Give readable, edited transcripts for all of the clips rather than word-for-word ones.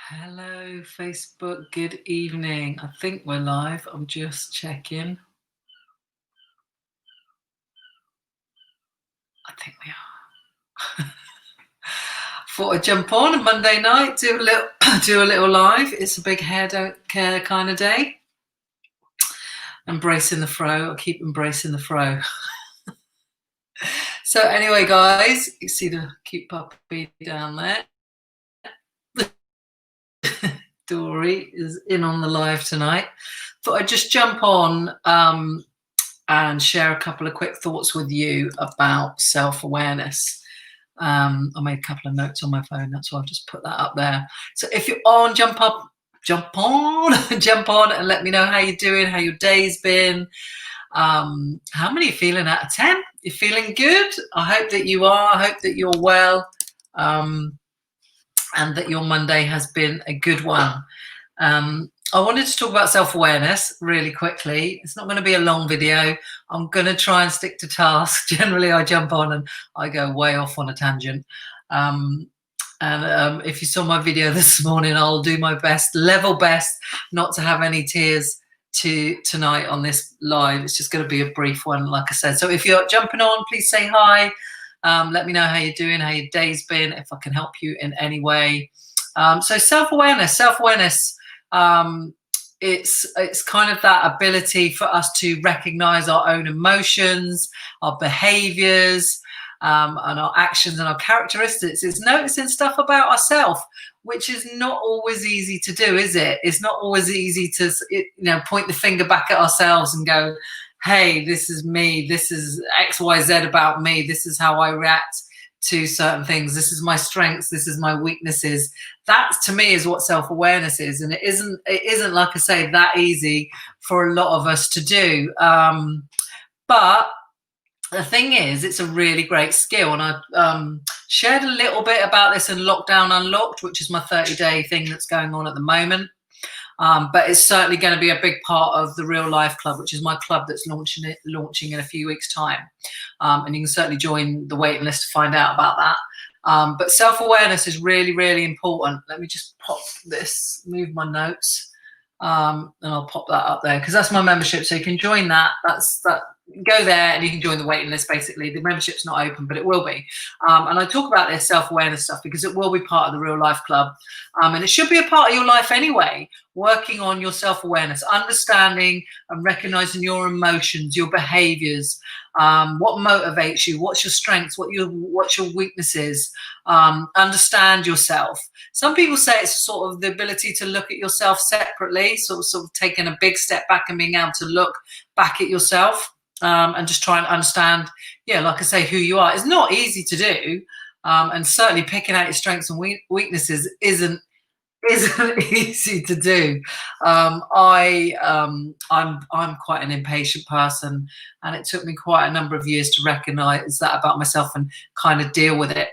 Hello, Facebook. Good evening. I think we're live. I'm just checking. I think we are. Thought I'd jump on a Monday night, do a little live. It's a big hair don't care kind of day. Embracing the fro. I'll keep embracing the fro. So anyway, guys, you see the cute puppy down there. Dory is in on the live tonight. Thought I'd just jump on and share a couple of quick thoughts with you about self-awareness. I made a couple of notes on my phone, that's why I've just put that up there. So if you're on, jump on and let me know how you're doing, how your day's been. How many are you feeling out of 10? You're feeling good? I hope that you are. I hope that you're well. And that your Monday has been a good one. I wanted to talk about self-awareness really quickly. It's not going to be a long video. I'm going to try and stick to task. Generally, I jump on and I go way off on a tangent. If you saw my video this morning, I'll do my best, level best, not to have any tears tonight on this live. It's just going to be a brief one, like I said. So if you're jumping on, please say hi. Let me know how you're doing, how your day's been, if I can help you in any way. So self-awareness, it's kind of that ability for us to recognize our own emotions, our behaviors, and our actions and our characteristics. It's noticing stuff about ourselves, which is not always easy to do, is it? It's not always easy to, point the finger back at ourselves and go, hey, this is me, this is XYZ about me, this is how I react to certain things, this is my strengths, this is my weaknesses. That to me is what self-awareness is, and it isn't like I say that easy for a lot of us to do, but the thing is, it's a really great skill. And I shared a little bit about this in Lockdown Unlocked, which is my 30-day thing that's going on at the moment. But it's certainly going to be a big part of the Real Life Club, which is my club that's launching in a few weeks' time. And you can certainly join the waiting list to find out about that. But self-awareness is really, really important. Let me just move my notes, and I'll pop that up there because that's my membership. So you can join that. Go there and you can join the waiting list. Basically, the membership's not open, but it will be. And I talk about this self-awareness stuff because it will be part of the Real Life Club, and it should be a part of your life anyway. Working on your self-awareness, understanding and recognizing your emotions, your behaviors, what motivates you, what's your strengths, what's your weaknesses. Understand yourself. Some people say it's sort of the ability to look at yourself separately, sort of taking a big step back and being able to look back at yourself. And just try and understand, like I say, who you are. It's not easy to do, and certainly picking out your strengths and weaknesses isn't easy to do. I'm quite an impatient person, and it took me quite a number of years to recognize that about myself and kind of deal with it.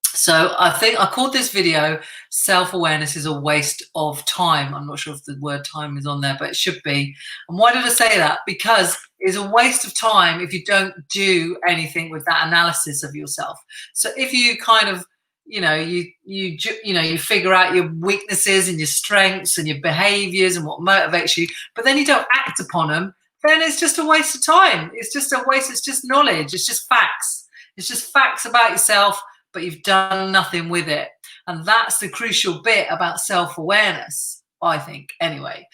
So I think I called this video "Self-Awareness is a Waste of Time." I'm not sure if the word time is on there, but it should be. And why did I say that? Because it's a waste of time if you don't do anything with that analysis of yourself. So if you kind of, you figure out your weaknesses and your strengths and your behaviors and what motivates you, but then you don't act upon them, then it's just a waste of time. It's just a waste. It's just knowledge. It's just facts. It's just facts about yourself, but you've done nothing with it. And that's the crucial bit about self-awareness, I think, anyway,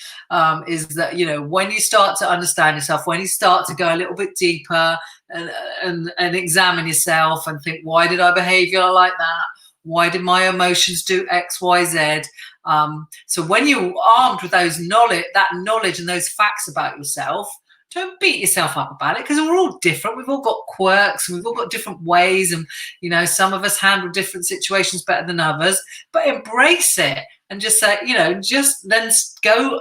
is that, when you start to understand yourself, when you start to go a little bit deeper and examine yourself and think, why did I behave like that? Why did my emotions do X, Y, Z? So when you're armed with that knowledge and those facts about yourself, don't beat yourself up about it, because we're all different. We've all got quirks and we've all got different ways, and some of us handle different situations better than others, but embrace it and just say, just then go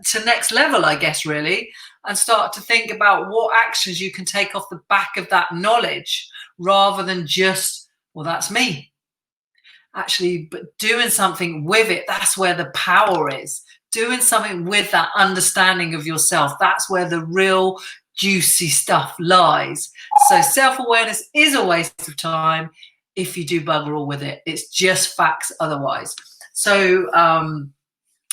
to next level, I guess, really, and start to think about what actions you can take off the back of that knowledge, rather than just, well, that's me. Actually, but doing something with it, that's where the power is. Doing something with that understanding of yourself, that's where the real juicy stuff lies. So self-awareness is a waste of time if you do bugger all with it. It's just facts otherwise. So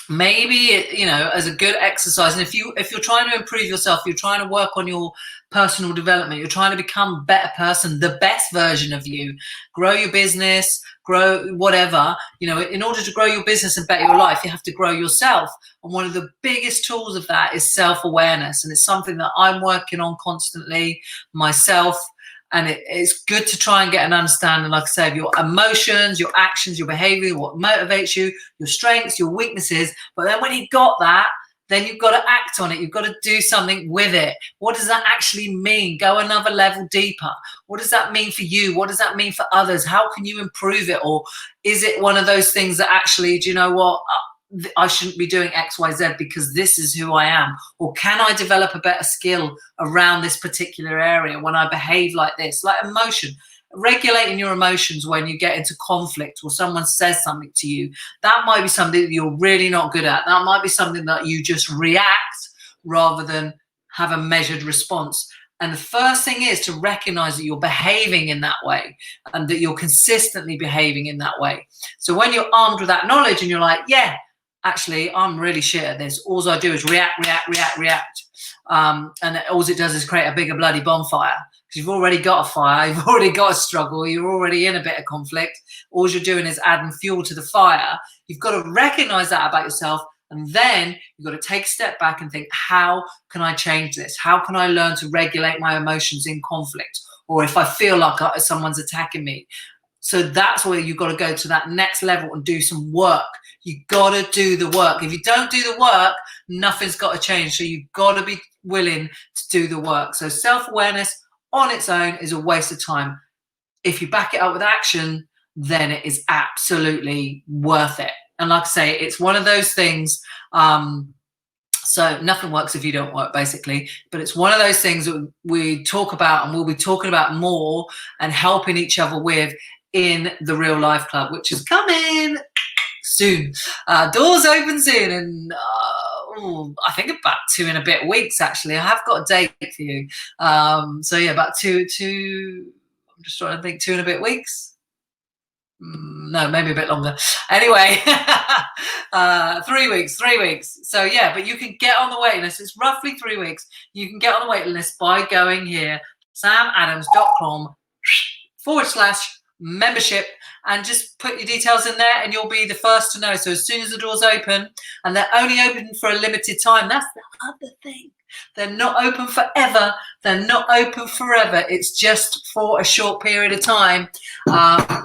maybe, you know, as a good exercise, and if you're trying to improve yourself, you're trying to work on your personal development, you're trying to become a better person, the best version of you, grow your business, grow whatever, you know, in order to grow your business and better your life, you have to grow yourself. And one of the biggest tools of that is self-awareness, and it's something that I'm working on constantly myself. And it's good to try and get an understanding, like I say, of your emotions, your actions, your behavior, what motivates you, your strengths, your weaknesses. But then when you've got that, then you've got to act on it. You've got to do something with it. What does that actually mean? Go another level deeper. What does that mean for you? What does that mean for others? How can you improve it? Or is it one of those things that actually, do you know what? I shouldn't be doing X, Y, Z because this is who I am. Or can I develop a better skill around this particular area when I behave like this? Like emotion, regulating your emotions when you get into conflict or someone says something to you. That might be something that you're really not good at. That might be something that you just react rather than have a measured response. And the first thing is to recognize that you're behaving in that way and that you're consistently behaving in that way. So when you're armed with that knowledge and you're like, yeah, actually, I'm really shit at this. All I do is react. And all it does is create a bigger bloody bonfire. Because you've already got a fire, you've already got a struggle, you're already in a bit of conflict. All you're doing is adding fuel to the fire. You've got to recognize that about yourself. And then you've got to take a step back and think, how can I change this? How can I learn to regulate my emotions in conflict? Or if I feel like someone's attacking me. So that's where you've got to go to that next level and do some work. You got to do the work. If you don't do the work, nothing's got to change. So you've got to be willing to do the work. So self-awareness on its own is a waste of time. If you back it up with action, then it is absolutely worth it. And like I say, it's one of those things. So nothing works if you don't work, basically. But it's one of those things that we talk about and we'll be talking about more and helping each other with in the Real Life Club, which is coming soon. Doors open soon, and I think about 2 and a bit weeks, actually. I have got a date for you. So yeah, about two, I'm just trying to think, 2 and a bit weeks. No, maybe a bit longer. Anyway, 3 weeks. So yeah, but you can get on the waiting list. It's roughly 3 weeks. You can get on the waiting list by going here, samadams.com/membership, and just put your details in there and you'll be the first to know. So as soon as the doors open, and they're only open for a limited time, that's the other thing. They're not open forever. They're not open forever. It's just for a short period of time.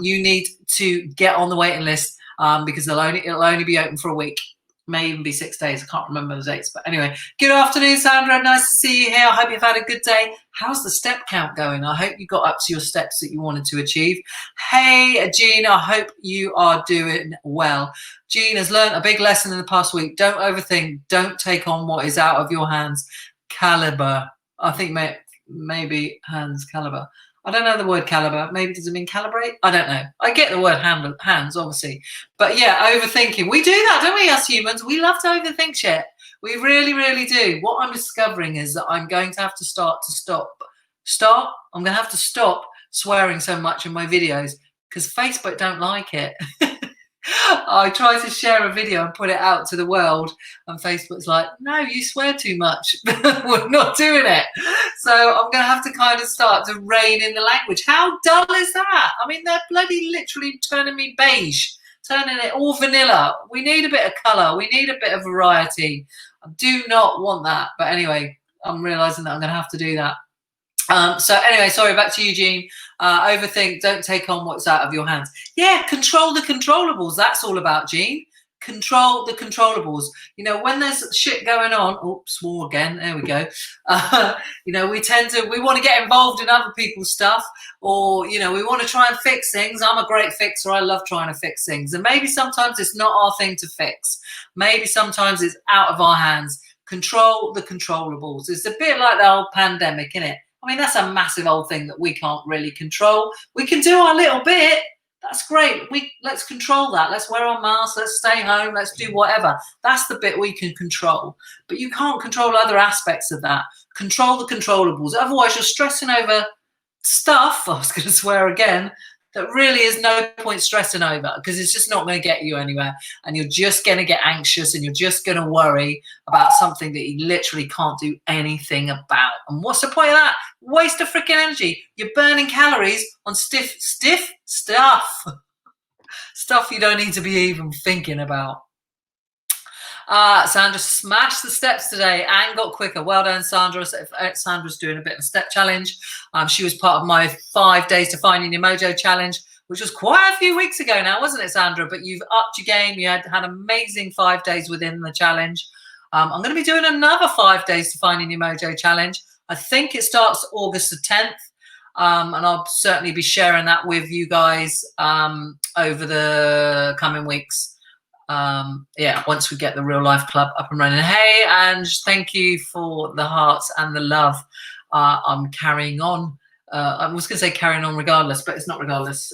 You need to get on the waiting list because it'll only be open for a week. May even be 6 days. I can't remember the dates. But anyway, good afternoon, Sandra. Nice to see you here. I hope you've had a good day. How's the step count going? I hope you got up to your steps that you wanted to achieve. Hey, Jean, I hope you are doing well. Jean has learned a big lesson in the past week. Don't overthink. Don't take on what is out of your hands. Caliber. I think maybe hands caliber. I don't know the word caliber. Maybe does it mean calibrate? I don't know. I get the word hands, obviously. But yeah, overthinking. We do that, don't we, us humans? We love to overthink shit. We really, really do. What I'm discovering is that I'm going to have to stop. I'm going to have to stop swearing so much in my videos because Facebook don't like it. I try to share a video and put it out to the world, and Facebook's like, no, you swear too much. We're not doing it. So I'm going to have to kind of start to rein in the language. How dull is that? I mean, they're bloody literally turning me beige, turning it all vanilla. We need a bit of colour. We need a bit of variety. I do not want that. But anyway, I'm realising that I'm going to have to do that. So anyway, sorry, back to Eugene. Overthink, don't take on what's out of your hands. Yeah, control the controllables. That's all about, Gene. Control the controllables. You know, when there's shit going on, oops, swore again, there we go. You know, we want to get involved in other people's stuff, or, you know, we want to try and fix things. I'm a great fixer. I love trying to fix things. And maybe sometimes it's not our thing to fix. Maybe sometimes it's out of our hands. Control the controllables. It's a bit like the old pandemic, isn't it? I mean, that's a massive old thing that we can't really control. We can do our little bit. That's great. Let's control that. Let's wear our masks. Let's stay home. Let's do whatever. That's the bit we can control. But you can't control other aspects of that. Control the controllables. Otherwise, you're stressing over stuff. I was going to swear again. that really is no point stressing over, because it's just not going to get you anywhere, and you're just going to get anxious, and you're just going to worry about something that you literally can't do anything about. And what's the point of that? Waste of freaking energy. You're burning calories on stiff stuff. Stuff you don't need to be even thinking about. Sandra smashed the steps today and got quicker. Well done, Sandra. Sandra's doing a bit of a step challenge. She was part of my 5 days to finding your mojo challenge, which was quite a few weeks ago now, wasn't it, Sandra? But you've upped your game. You had amazing 5 days within the challenge. I'm going to be doing another 5 days to finding your mojo challenge. I think it starts August the 10th. And I'll certainly be sharing that with you guys over the coming weeks. Yeah, once we get the Real Life Club up and running. Hey, and thank you for the hearts and the love. I'm carrying on. I was going to say carrying on regardless, but it's not regardless.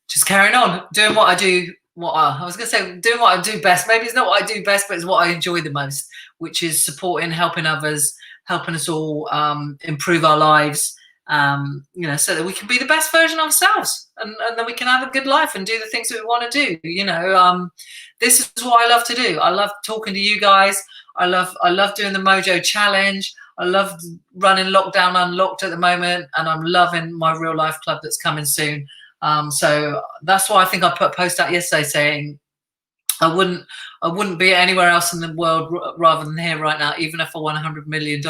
Just carrying on, doing what I do. I was going to say doing what I do best. Maybe it's not what I do best, but it's what I enjoy the most, which is supporting, helping others, helping us all improve our lives. You know, so that we can be the best version of ourselves, and then we can have a good life and do the things that we want to do. You know, this is what I love to do. I love talking to you guys. I love doing the Mojo Challenge. I love running Lockdown Unlocked at the moment, and I'm loving my Real Life Club that's coming soon. So that's why I think I put a post out yesterday saying I wouldn't be anywhere else in the world rather than here right now, even if I won $100 million.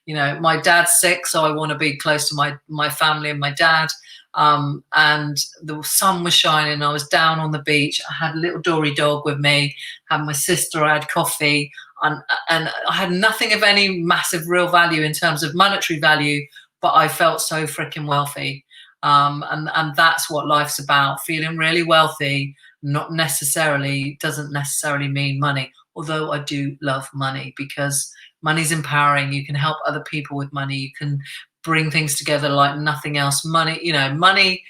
You know, my dad's sick, so I want to be close to my family and my dad. And the sun was shining. I was down on the beach. I had a little Dory dog with me, had my sister, I had coffee, and I had nothing of any massive real value in terms of monetary value, but I felt so freaking wealthy. And that's what life's about, feeling really wealthy. Doesn't necessarily mean money, although I do love money because money's empowering. You can help other people with money. You can bring things together like nothing else. Money, you know, money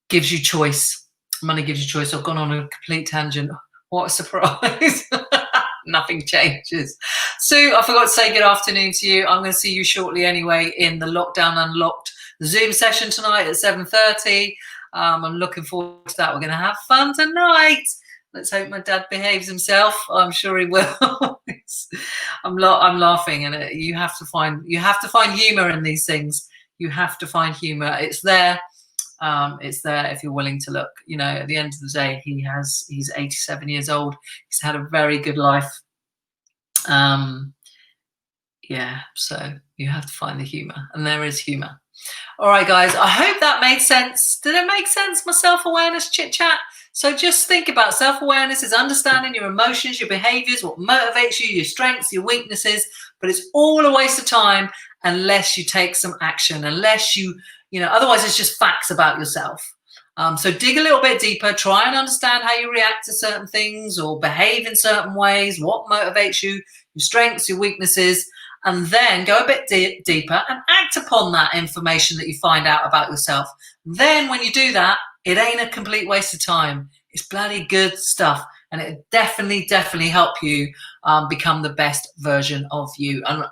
gives you choice. Money gives you choice. I've gone on a complete tangent. What a surprise. Nothing changes. Sue, I forgot to say good afternoon to you. I'm going to see you shortly anyway in the Lockdown Unlocked Zoom session tonight at 7:30. I'm looking forward to that. We're going to have fun tonight. Let's hope my dad behaves himself. I'm sure he will. I'm laughing, and you have to find humor in these things. You have to find humor. It's there. It's there if you're willing to look. You know, at the end of the day, he's 87 years old. He's had a very good life. Yeah, so you have to find the humor, and there is humor. All right, guys, I hope that made sense. Did it make sense, my self-awareness chit-chat? So just think about self-awareness is understanding your emotions, your behaviors, what motivates you, your strengths, your weaknesses, but it's all a waste of time unless you take some action, unless you know, otherwise it's just facts about yourself. So dig a little bit deeper, try and understand how you react to certain things or behave in certain ways, what motivates you, your strengths, your weaknesses, and then go a bit deeper and act upon that information that you find out about yourself. Then when you do that, it ain't a complete waste of time. It's bloody good stuff. And it definitely help you become the best version of you. And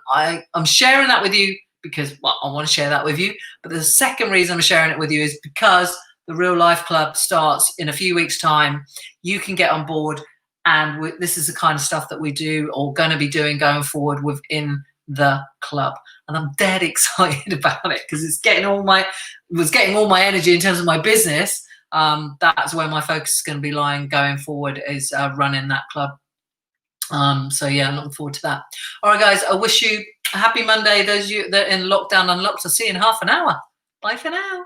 I'm sharing that with you because, well, I want to share that with you. But the second reason I'm sharing it with you is because the Real Life Club starts in a few weeks' time. You can get on board. And this is the kind of stuff that we do or going to be doing going forward within the club, and I'm dead excited about it because it was getting all my energy in terms of my business. That's where my focus is going to be lying going forward, is running that club. So yeah, I'm looking forward to that. All right, guys, I wish you a happy Monday. Those of you that are in Lockdown Unlocked, I'll see you in half an hour. Bye for now.